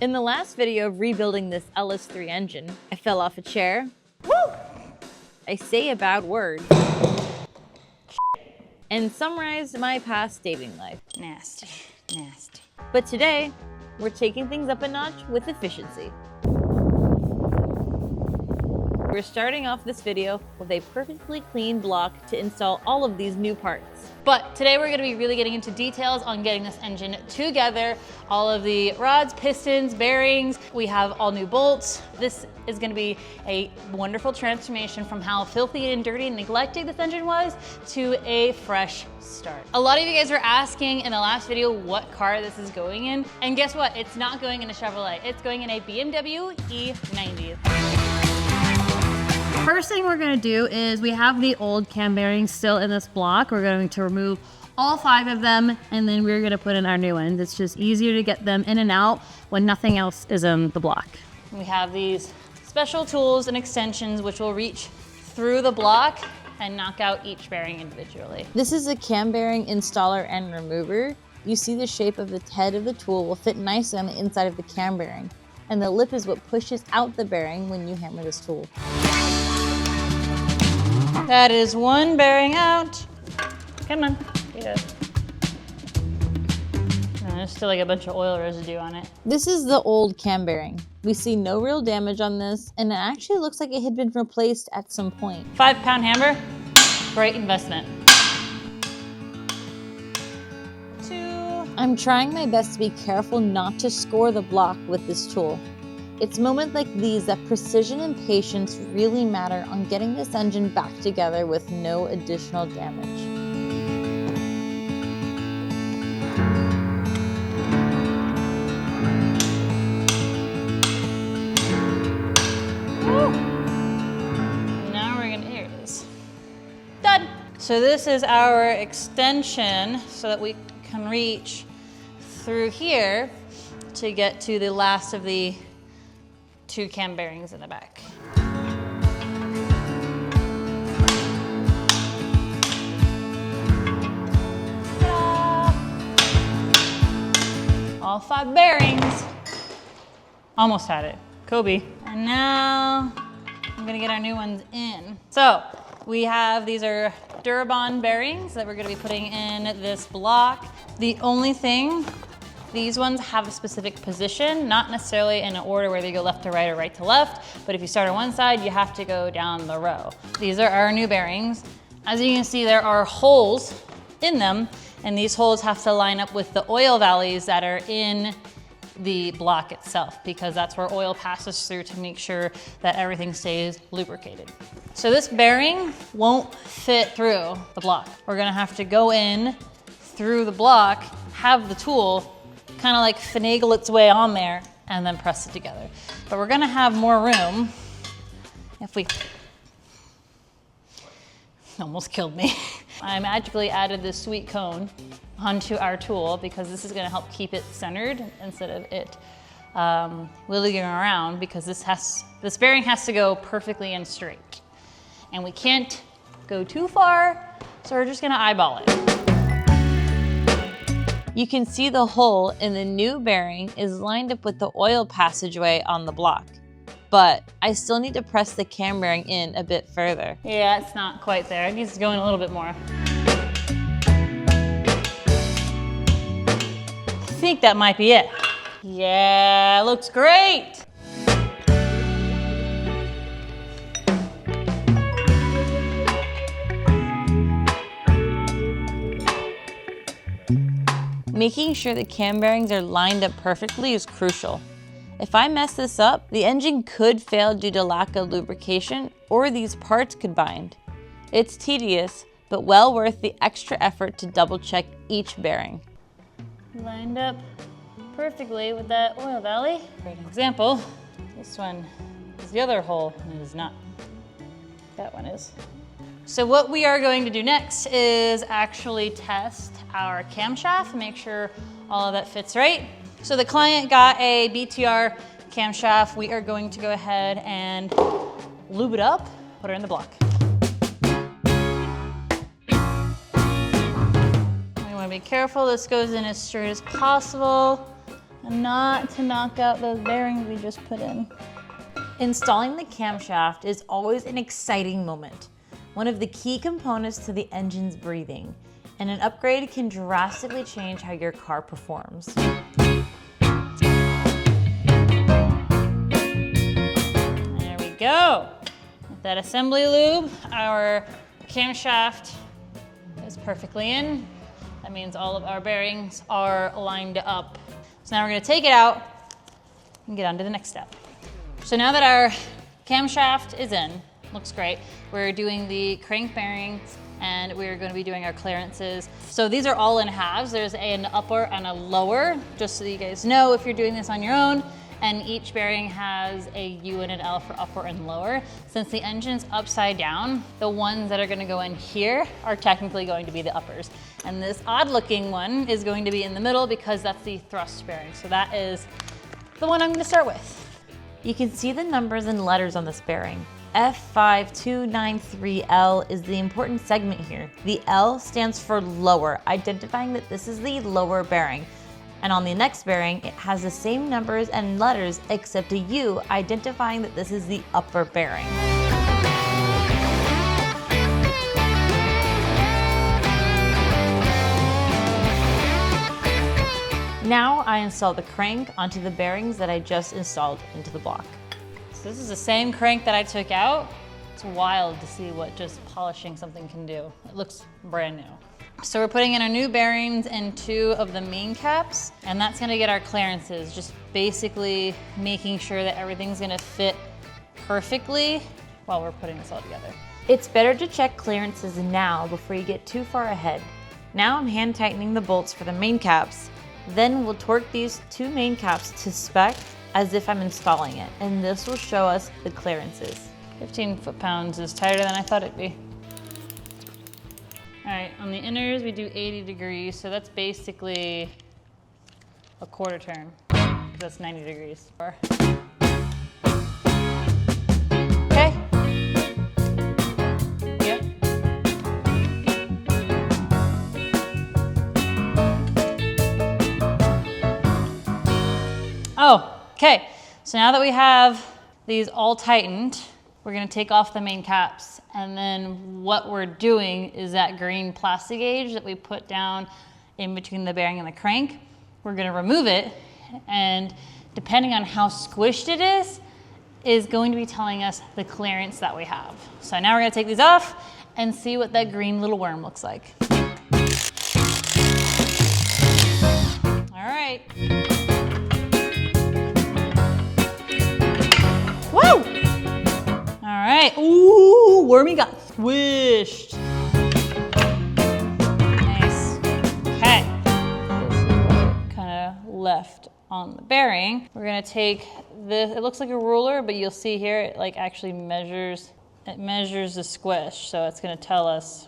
In the last video of rebuilding this LS3 engine, I fell off a chair. Woo! I say a bad word. And summarized my past dating life. Nasty, nasty. But today, we're taking things up a notch with efficiency. We're starting off this video with a perfectly clean block to install all of these new parts. But today we're gonna be really getting into details on getting this engine together. All of the rods, pistons, bearings, we have all new bolts. This is gonna be a wonderful transformation from how filthy and dirty and neglected this engine was to a fresh start. A lot of you guys were asking in the last video what car this is going in. And guess what? It's not going in a Chevrolet. It's going in a BMW E90. First thing we're gonna do is we have the old cam bearings still in this block. We're going to remove all 5 of them and then we're gonna put in our new ones. It's just easier to get them in and out when nothing else is in the block. We have these special tools and extensions which will reach through the block and knock out each bearing individually. This is a cam bearing installer and remover. You see the shape of the head of the tool will fit nicely on the inside of the cam bearing. And the lip is what pushes out the bearing when you hammer this tool. That is one bearing out. Come on, get it. Oh, there's still like a bunch of oil residue on it. This is the old cam bearing. We see no real damage on this, and it actually looks like it had been replaced at some point. 5-pound hammer, great investment. 2. I'm trying my best to be careful not to score the block with this tool. It's moments like these that precision and patience really matter on getting this engine back together with no additional damage. Woo. Now we're gonna, here it is. Done. So this is our extension so that we can reach through here to get to the last of the 2 cam bearings in the back. All 5 bearings. Almost had it. Kobe. And now I'm gonna get our new ones in. So we have, these are Durabond bearings that we're gonna be putting in this block. The only thing, these ones have a specific position, not necessarily in an order where they go left to right or right to left, but if you start on one side, you have to go down the row. These are our new bearings. As you can see, there are holes in them, and these holes have to line up with the oil valleys that are in the block itself, because that's where oil passes through to make sure that everything stays lubricated. So this bearing won't fit through the block. We're gonna have to go in through the block, have the tool kind of like finagle its way on there and then press it together. But we're gonna have more room if we, almost killed me. I magically added this sweet cone onto our tool because this is gonna help keep it centered instead of it wiggling around, because this bearing has to go perfectly and straight. And we can't go too far, so we're just gonna eyeball it. You can see the hole in the new bearing is lined up with the oil passageway on the block, but I still need to press the cam bearing in a bit further. Yeah, it's not quite there. It needs to go in a little bit more. I think that might be it. Yeah, looks great. Making sure the cam bearings are lined up perfectly is crucial. If I mess this up, the engine could fail due to lack of lubrication, or these parts could bind. It's tedious, but well worth the extra effort to double check each bearing. Lined up perfectly with that oil valley. For an example, this one is the other hole, and it is not. That one is. So what we are going to do next is actually test our camshaft, make sure all of that fits right. So the client got a BTR camshaft. We are going to go ahead and lube it up, put her in the block. We want to be careful this goes in as straight as possible. and not to knock out those bearings we just put in. Installing the camshaft is always an exciting moment, one of the key components to the engine's breathing, and an upgrade can drastically change how your car performs. There we go. With that assembly lube, our camshaft is perfectly in. That means all of our bearings are lined up. So now we're gonna take it out and get on to the next step. So now that our camshaft is in, looks great, we're doing the crank bearings and we're going to be doing our clearances. So these are all in halves. There's an upper and a lower, just so that you guys know if you're doing this on your own. And each bearing has a U and an L for upper and lower. Since the engine's upside down, the ones that are going to go in here are technically going to be the uppers. And this odd looking one is going to be in the middle because that's the thrust bearing. So that is the one I'm going to start with. You can see the numbers and letters on this bearing. F5293L is the important segment here. The L stands for lower, identifying that this is the lower bearing. And on the next bearing, it has the same numbers and letters except a U, identifying that this is the upper bearing. Now I install the crank onto the bearings that I just installed into the block. So this is the same crank that I took out. It's wild to see what just polishing something can do. It looks brand new. So we're putting in our new bearings in 2 of the main caps, and that's gonna get our clearances, just basically making sure that everything's gonna fit perfectly while we're putting this all together. It's better to check clearances now before you get too far ahead. Now I'm hand tightening the bolts for the main caps. Then we'll torque these 2 main caps to spec as if I'm installing it, and this will show us the clearances. 15 foot-pounds is tighter than I thought it'd be. All right, on the inners we do 80 degrees, so that's basically a quarter turn. That's 90 degrees. Okay. Yep. Oh, okay. So now that we have these all tightened, we're gonna take off the main caps. And then what we're doing is that green plastic gauge that we put down in between the bearing and the crank, we're gonna remove it. And depending on how squished it is going to be telling us the clearance that we have. So now we're gonna take these off and see what that green little worm looks like. All right. Woo! All right. Ooh, wormy got squished. Nice. Okay. Kind of left on the bearing. We're gonna take this. It looks like a ruler, but you'll see here it like actually measures. It measures the squish, so it's gonna tell us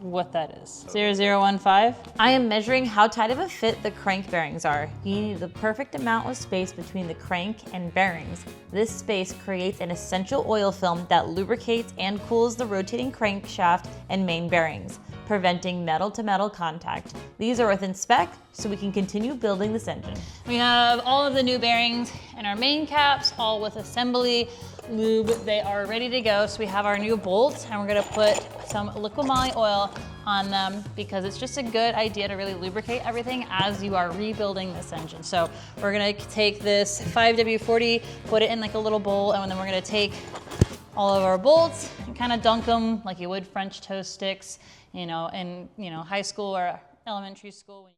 what that is. 0015. I am measuring how tight of a fit the crank bearings are. You need the perfect amount of space between the crank and bearings. This space creates an essential oil film that lubricates and cools the rotating crankshaft and main bearings, preventing metal-to-metal contact. These are within spec, so we can continue building this engine. We have all of the new bearings in our main caps, all with assembly lube. They are ready to go. So we have our new bolts, and we're gonna put some liquid moly oil on them because it's just a good idea to really lubricate everything as you are rebuilding this engine. So we're gonna take this 5W40, put it in like a little bowl, and then we're gonna take all of our bolts and kind of dunk them like you would French toast sticks, in high school or elementary school.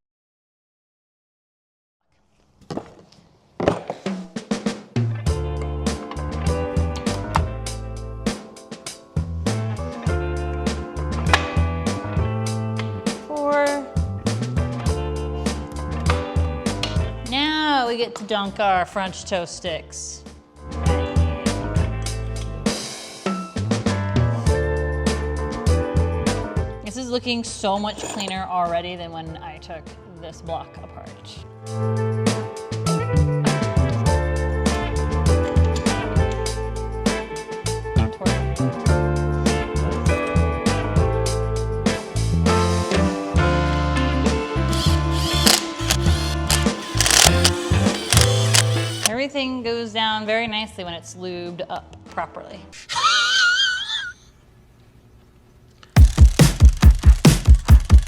Now we get to dunk our French toast sticks. This is looking so much cleaner already than when I took this block apart. everything goes down very nicely when it's lubed up properly.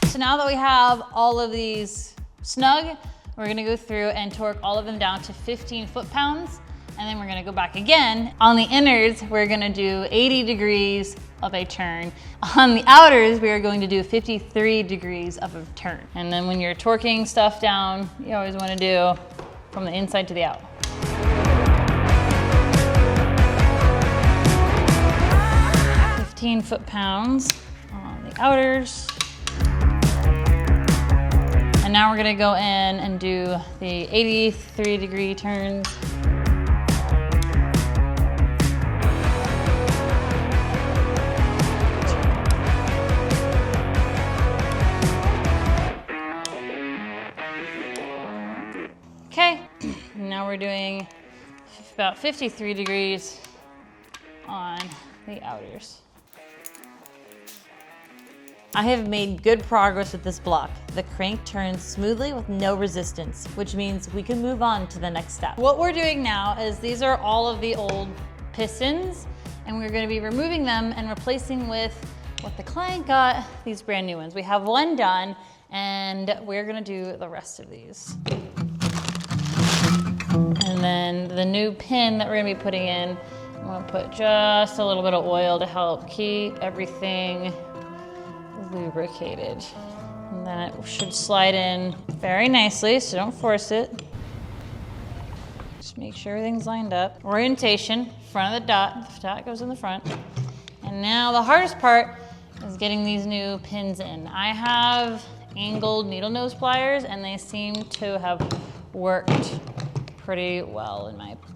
So now that we have all of these snug, we're gonna go through and torque all of them down to 15 foot-pounds, and then we're gonna go back again. On the inners, we're gonna do 80 degrees of a turn. On the outers, we are going to do 53 degrees of a turn. And then when you're torquing stuff down, you always wanna do from the inside to the out. Foot-pounds on the outers. And now we're gonna go in and do the 83-degree turns. Okay, now we're doing about 53 degrees on the outers. I have made good progress with this block. The crank turns smoothly with no resistance, which means we can move on to the next step. What we're doing now is these are all of the old pistons, and we're gonna be removing them and replacing with what the client got, these brand new ones. We have one done, and we're gonna do the rest of these. And then the new pin that we're gonna be putting in, I'm gonna put just a little bit of oil to help keep everything lubricated. And then it should slide in very nicely, so don't force it. Just make sure everything's lined up. Orientation, front of the dot goes in the front. And now the hardest part is getting these new pins in. I have angled needle nose pliers, and they seem to have worked pretty well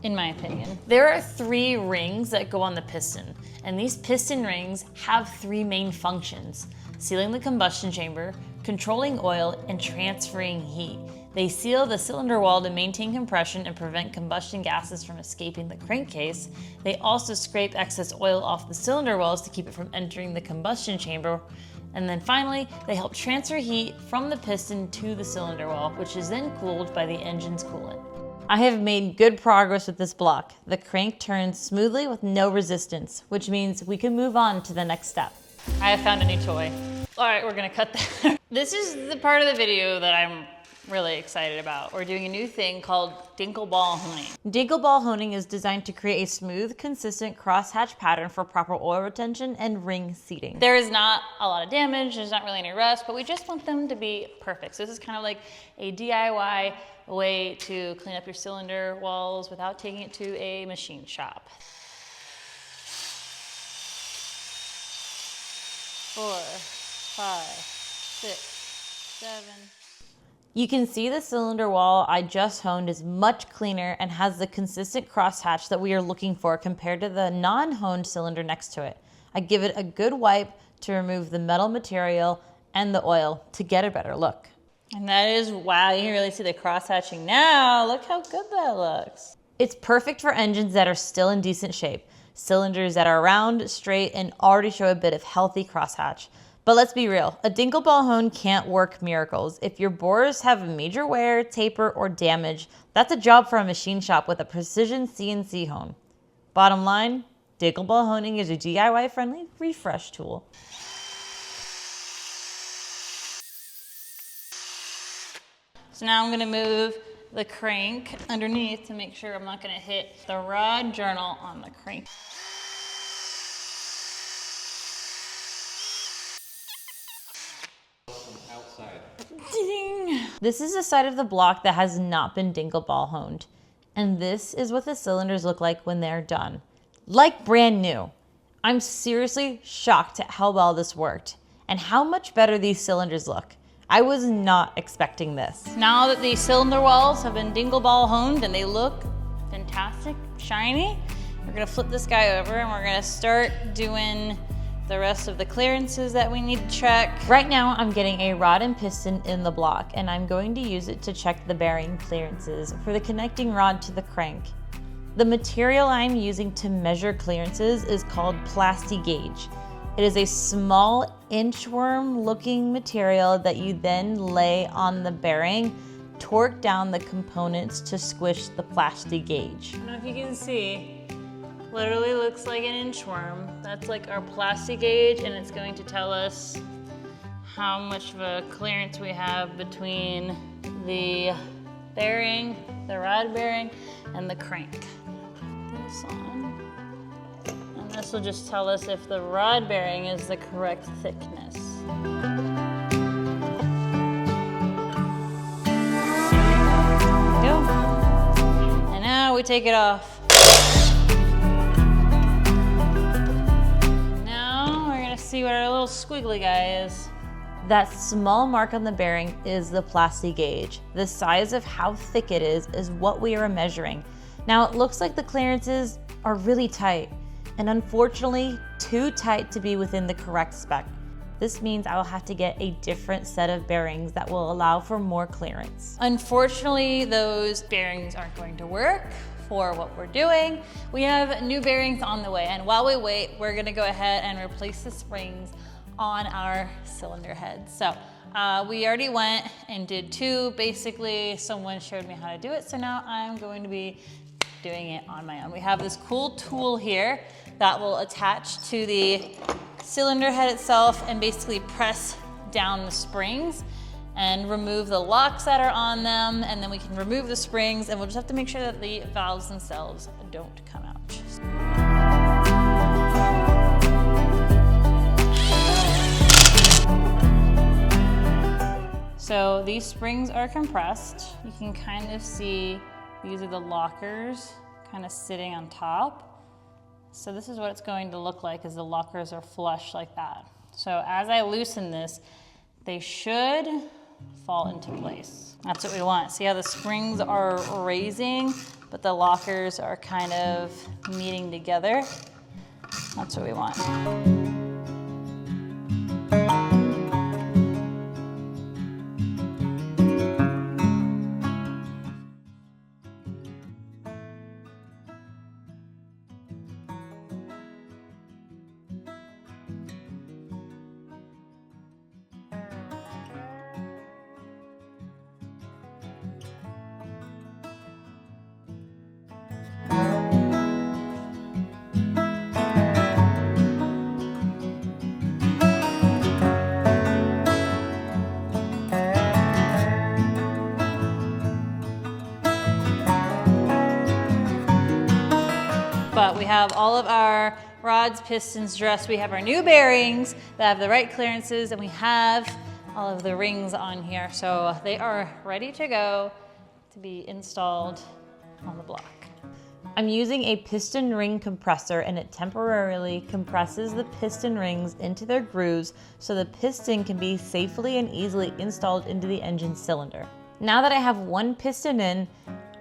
in my opinion. There are 3 rings that go on the piston, and these piston rings have 3 main functions: sealing the combustion chamber, controlling oil, and transferring heat. They seal the cylinder wall to maintain compression and prevent combustion gases from escaping the crankcase. They also scrape excess oil off the cylinder walls to keep it from entering the combustion chamber. And then finally, they help transfer heat from the piston to the cylinder wall, which is then cooled by the engine's coolant. I have made good progress with this block. The crank turns smoothly with no resistance, which means we can move on to the next step. I have found a new toy. All right, we're gonna cut that. This is the part of the video that I'm really excited about. We're doing a new thing called dinkleball honing. Dinkleball honing is designed to create a smooth, consistent crosshatch pattern for proper oil retention and ring seating. There is not a lot of damage, there's not really any rust, but we just want them to be perfect. So this is kind of like a DIY way to clean up your cylinder walls without taking it to a machine shop. 4, 5, 6, 7. You can see the cylinder wall I just honed is much cleaner and has the consistent crosshatch that we are looking for compared to the non-honed cylinder next to it. I give it a good wipe to remove the metal material and the oil to get a better look. And that is, wow, you can really see the cross-hatching now. Look how good that looks. It's perfect for engines that are still in decent shape, cylinders that are round, straight, and already show a bit of healthy crosshatch. But let's be real, a dinkleball hone can't work miracles. If your bores have major wear, taper, or damage, that's a job for a machine shop with a precision CNC hone. Bottom line, dinkleball honing is a DIY-friendly refresh tool. So now I'm gonna move the crank underneath to make sure I'm not gonna hit the rod journal on the crank. Outside. Ding! This is a side of the block that has not been dinkleball honed. And this is what the cylinders look like when they're done. Like brand new. I'm seriously shocked at how well this worked and how much better these cylinders look. I was not expecting this. Now that the cylinder walls have been dinkleball honed and they look fantastic, shiny, we're gonna flip this guy over and we're gonna start doing the rest of the clearances that we need to check. Right now, I'm getting a rod and piston in the block, and I'm going to use it to check the bearing clearances for the connecting rod to the crank. The material I'm using to measure clearances is called Plasti-Gauge. It is a small inchworm looking material that you then lay on the bearing torque down the components to squish the plastic gauge. I don't know if you can see, literally looks like an inchworm. That's like our plastic gauge, and it's going to tell us how much of a clearance we have between the bearing, the rod bearing, and the crank. Put this on. And this will just tell us if the rod bearing is the correct thickness. Go. And now we take it off. Now we're gonna see what our little squiggly guy is. That small mark on the bearing is the plastic gauge. The size of how thick it is what we are measuring. Now it looks like the clearances are really tight, and unfortunately too tight to be within the correct spec. This means I will have to get a different set of bearings that will allow for more clearance. Unfortunately, those bearings aren't going to work for what we're doing. We have new bearings on the way, and while we wait, we're gonna go ahead and replace the springs on our cylinder heads. So we already went and did two. Basically, someone showed me how to do it, so now I'm going to be doing it on my own. We have this cool tool here that will attach to the cylinder head itself and basically press down the springs and remove the locks that are on them, and then we can remove the springs, and we'll just have to make sure that the valves themselves don't come out. So these springs are compressed. You can kind of see these are the lockers kind of sitting on top. So this is what it's going to look like as the lockers are flush like that. So as I loosen this, they should fall into place. That's what we want. See how the springs are raising, but the lockers are kind of meeting together? That's what we want. But we have all of our rods, pistons dressed. We have our new bearings that have the right clearances, and we have all of the rings on here. So they are ready to go to be installed on the block. I'm using a piston ring compressor, and it temporarily compresses the piston rings into their grooves so the piston can be safely and easily installed into the engine cylinder. Now that I have one piston in,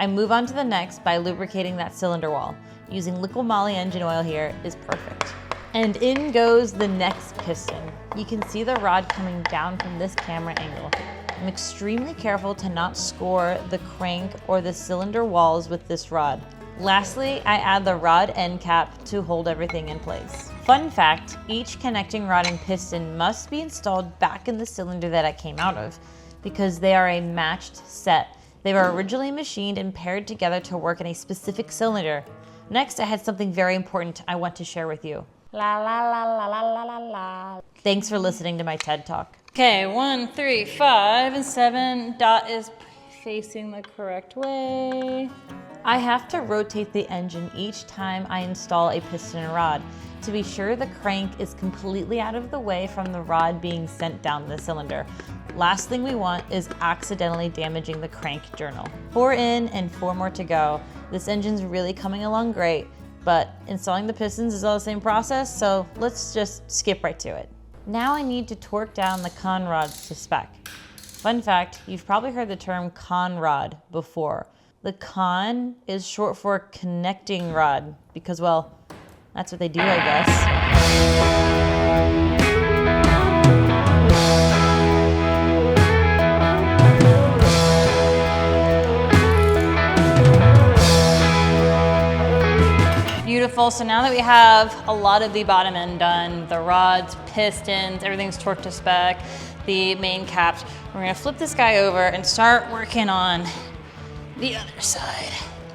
I move on to the next by lubricating that cylinder wall. Using liquid moly engine oil here is perfect. And in goes the next piston. You can see the rod coming down from this camera angle. I'm extremely careful to not score the crank or the cylinder walls with this rod. Lastly, I add the rod end cap to hold everything in place. Fun fact, each connecting rod and piston must be installed back in the cylinder that I came out of because they are a matched set. They were originally machined and paired together to work in a specific cylinder. Next, I had something very important I want to share with you. La la la la la la la la. Thanks for listening to my TED Talk. Okay, 1, 3, 5, and 7. Dot is facing the correct way. I have to rotate the engine each time I install a piston and rod to be sure the crank is completely out of the way from the rod being sent down the cylinder. Last thing we want is accidentally damaging the crank journal. 4 in and 4 more to go. This engine's really coming along great, but installing the pistons is all the same process, so let's just skip right to it. Now I need to torque down the con rods to spec. Fun fact, you've probably heard the term con rod before. The con is short for connecting rod because, well, that's what they do, I guess. Beautiful, so now that we have a lot of the bottom end done, the rods, pistons, everything's torqued to spec, the main caps. We're gonna flip this guy over and start working on the other side.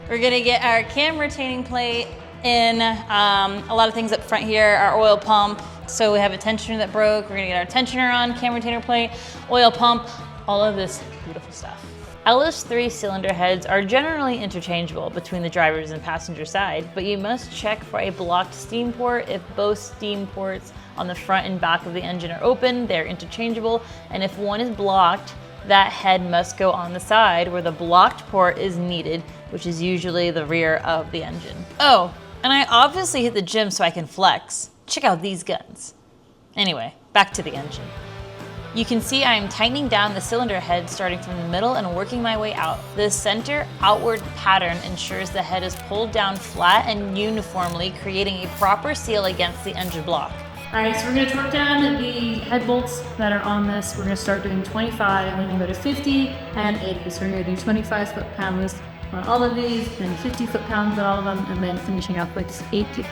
We're gonna get our cam retaining plate in, a lot of things up front here, our oil pump. So we have a tensioner that broke. We're gonna get our tensioner on, cam retainer plate, oil pump, all of this beautiful stuff. LS3 cylinder heads are generally interchangeable between the driver's and passenger side, but you must check for a blocked steam port. If both steam ports on the front and back of the engine are open, they're interchangeable, and if one is blocked, that head must go on the side where the blocked port is needed, which is usually the rear of the engine. Oh, and I obviously hit the gym so I can flex. Check out these guns. Anyway, back to the engine. You can see I am tightening down the cylinder head starting from the middle and working my way out. This center outward pattern ensures the head is pulled down flat and uniformly, creating a proper seal against the engine block. All right, so we're gonna torque down the head bolts that are on this. We're gonna start doing 25, and we're gonna go to 50 and 80. So we're gonna do 25 foot-pounds on all of these, and 50 foot-pounds on all of them, and then finishing off with 80.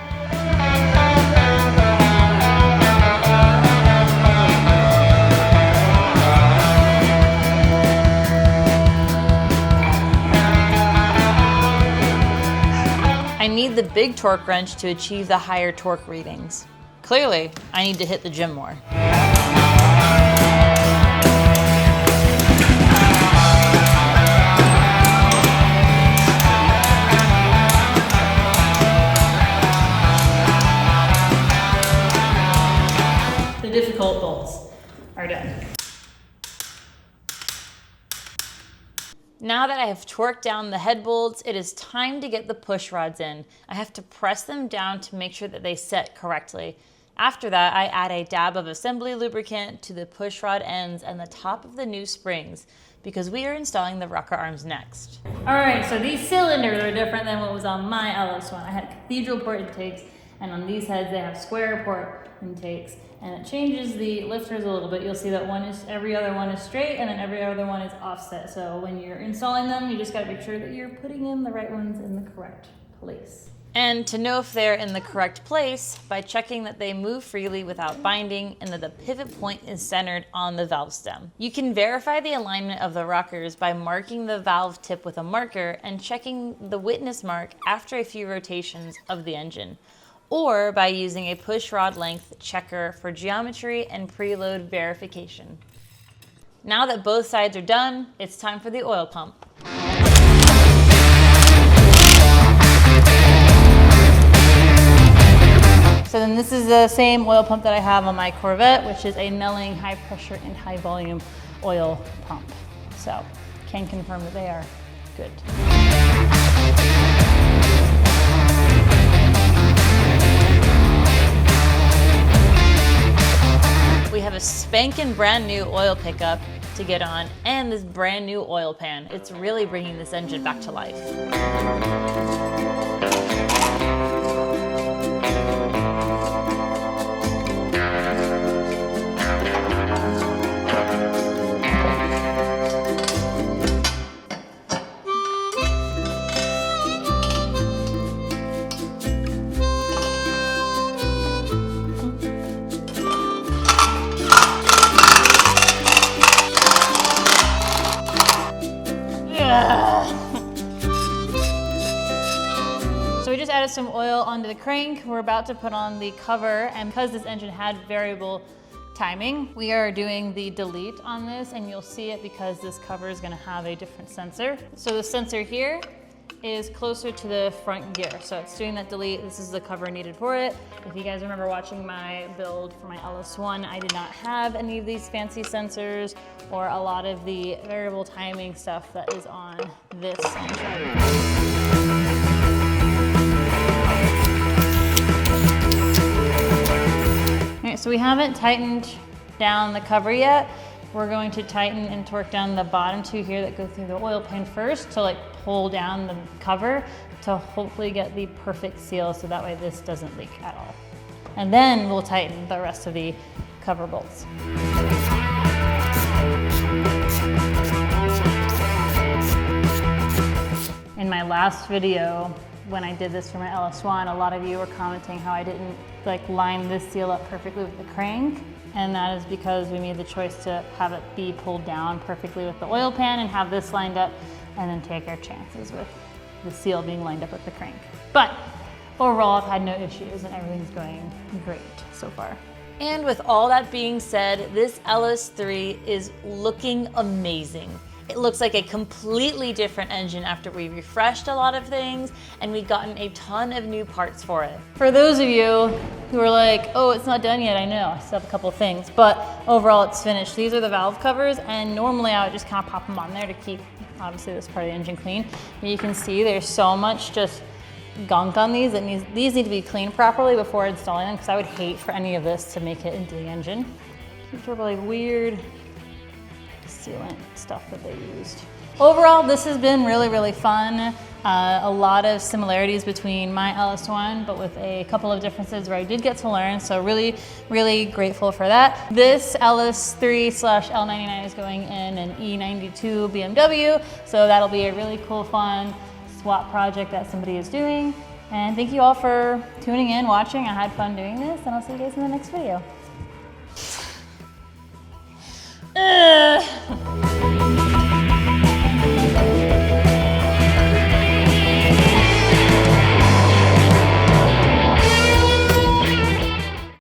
I need the big torque wrench to achieve the higher torque readings. Clearly, I need to hit the gym more. The difficult bolts are done. Now that I have torqued down the head bolts, it is time to get the push rods in. I have to press them down to make sure that they set correctly. After that, I add a dab of assembly lubricant to the push rod ends and the top of the new springs because we are installing the rocker arms next. All right, so these cylinders are different than what was on my LS1. I had cathedral port intakes, and on these heads they have square port intakes, and it changes the lifters a little bit. You'll see that every other one is straight, and then every other one is offset. So when you're installing them, you just gotta make sure that you're putting in the right ones in the correct place. And to know if they're in the correct place, by checking that they move freely without binding and that the pivot point is centered on the valve stem. You can verify the alignment of the rockers by marking the valve tip with a marker and checking the witness mark after a few rotations of the engine, or by using a push rod length checker for geometry and preload verification. Now that both sides are done, it's time for the oil pump. So then this is the same oil pump that I have on my Corvette, which is a Nelling high pressure and high volume oil pump. So can confirm that they are good. We have a spanking brand new oil pickup to get on and this brand new oil pan. It's really bringing this engine back to life. So we just added some oil onto the crank. We're about to put on the cover, and because this engine had variable timing, we are doing the delete on this, and you'll see it because this cover is gonna have a different sensor. So the sensor here is closer to the front gear. So it's doing that delete. This is the cover needed for it. If you guys remember watching my build for my LS1, I did not have any of these fancy sensors or a lot of the variable timing stuff that is on this engine. All right, so we haven't tightened down the cover yet. We're going to tighten and torque down the bottom two here that go through the oil pan first to like pull down the cover to hopefully get the perfect seal so that way this doesn't leak at all. And then we'll tighten the rest of the cover bolts. In my last video, when I did this for my LS1, a lot of you were commenting how I didn't like line this seal up perfectly with the crank. and that is because we made the choice to have it be pulled down perfectly with the oil pan and have this lined up, and then take our chances with the seal being lined up with the crank. But overall, I've had no issues and everything's going great so far. And with all that being said, this LS3 is looking amazing. It looks like a completely different engine after we refreshed a lot of things and we've gotten a ton of new parts for it. For those of you who are like, oh, it's not done yet, I know, I still have a couple of things, but overall it's finished. These are the valve covers, and normally I would just kind of pop them on there to keep, obviously, this part of the engine clean. But you can see there's so much just gunk on these. These need to be cleaned properly before installing them, because I would hate for any of this to make it into the engine. These are like weird sealant stuff that they used. Overall, this has been really, really fun. A lot of similarities between my LS1, but with a couple of differences where I did get to learn. So really, really grateful for that. This LS3/L99 is going in an E92 BMW. So that'll be a really cool, fun swap project that somebody is doing. And thank you all for tuning in, watching. I had fun doing this, and I'll see you guys in the next video.